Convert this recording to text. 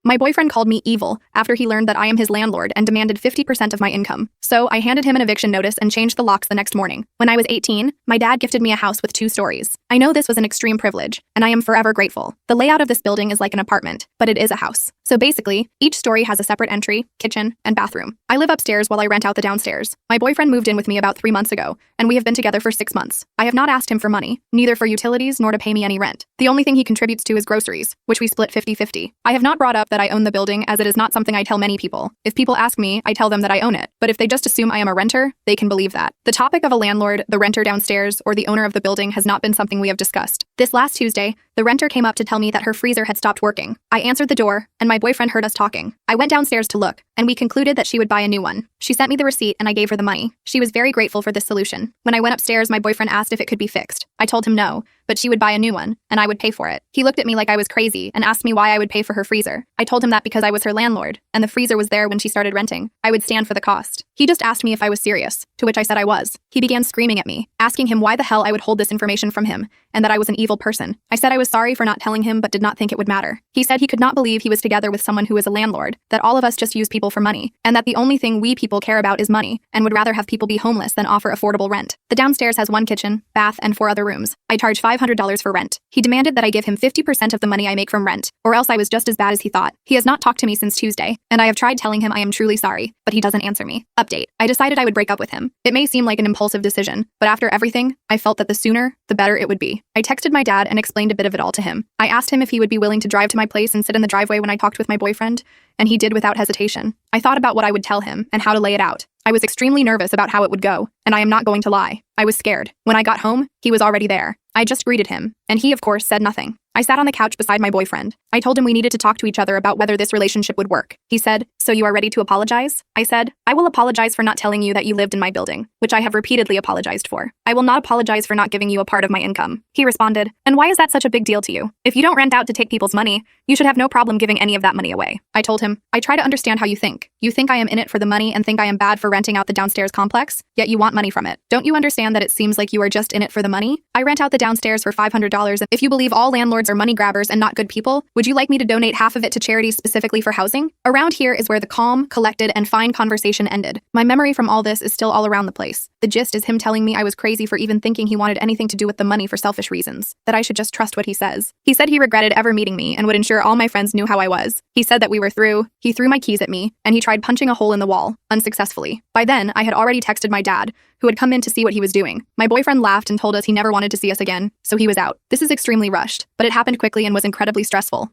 My boyfriend called me evil after he learned that I am his landlord and demanded 50% of my income. So I handed him an eviction notice and changed the locks the next morning. When I was 18, my dad gifted me a house with 2 stories. I know this was an extreme privilege, and I am forever grateful. The layout of this building is like an apartment, but it is a house. So basically, each story has a separate entry, kitchen, and bathroom. I live upstairs while I rent out the downstairs. My boyfriend moved in with me about 3 months ago, and we have been together for 6 months. I have not asked him for money, neither for utilities nor to pay me any rent. The only thing he contributes to is groceries, which we split 50-50. I have not brought up that I own the building, as it is not something I tell many people. If people ask me, I tell them that I own it, but if they just assume I am a renter, they can believe that. The topic of a landlord, the renter downstairs, or the owner of the building has not been something we have discussed. This last Tuesday, the renter came up to tell me that her freezer had stopped working. I answered the door, and my boyfriend heard us talking. I went downstairs to look, and we concluded that she would buy a new one. She sent me the receipt, and I gave her the money. She was very grateful for this solution. When I went upstairs, my boyfriend asked if it could be fixed. I told him no, but she would buy a new one, and I would pay for it. He looked at me like I was crazy and asked me why I would pay for her freezer. I told him that because I was her landlord, and the freezer was there when she started renting. I would stand for the cost. He just asked me if I was serious, to which I said I was. He began screaming at me, asking him why the hell I would hold this information from him, and that I was an evil person. I said I was sorry for not telling him but did not think it would matter. He said he could not believe he was together with someone who was a landlord, that all of us just use people for money, and that the only thing we people care about is money, and would rather have people be homeless than offer affordable rent. The downstairs has 1 kitchen, bath, and 4 other rooms. I charge $500 for rent. He demanded that I give him 50% of the money I make from rent, or else I was just as bad as he thought. He has not talked to me since Tuesday, and I have tried telling him I am truly sorry, but he doesn't answer me. Update. I decided I would break up with him. It may seem like an impulsive decision, but after everything, I felt that the sooner, the better it would be. I texted my dad and explained a bit of it all to him. I asked him if he would be willing to drive to my place and sit in the driveway when I talked with my boyfriend, and he did without hesitation. I thought about what I would tell him and how to lay it out. I was extremely nervous about how it would go, and I am not going to lie. I was scared. When I got home, he was already there. I just greeted him, and he, of course, said nothing. I sat on the couch beside my boyfriend. I told him we needed to talk to each other about whether this relationship would work. He said, "So you are ready to apologize?" I said, "I will apologize for not telling you that you lived in my building, which I have repeatedly apologized for. I will not apologize for not giving you a part of my income." He responded, "And why is that such a big deal to you? If you don't rent out to take people's money, you should have no problem giving any of that money away." I told him, "I try to understand how you think. You think I am in it for the money and think I am bad for renting out the downstairs complex, yet you want money from it. Don't you understand that it seems like you are just in it for the money? I rent out the downstairs for $500, and if you believe all landlords are money grabbers and not good people, would you like me to donate half of it to charities specifically for housing?" Around here is where the calm, collected, and fine conversation ended. My memory from all this is still all around the place. The gist is him telling me I was crazy for even thinking he wanted anything to do with the money for selfish reasons, that I should just trust what he says. He said he regretted ever meeting me and would ensure all my friends knew how I was. He said that we were through, he threw my keys at me, and he tried punching a hole in the wall, unsuccessfully. By then, I had already texted my dad, who had come in to see what he was doing. My boyfriend laughed and told us he never wanted to see us again, so he was out. This is extremely rushed, but it happened quickly and was incredibly stressful.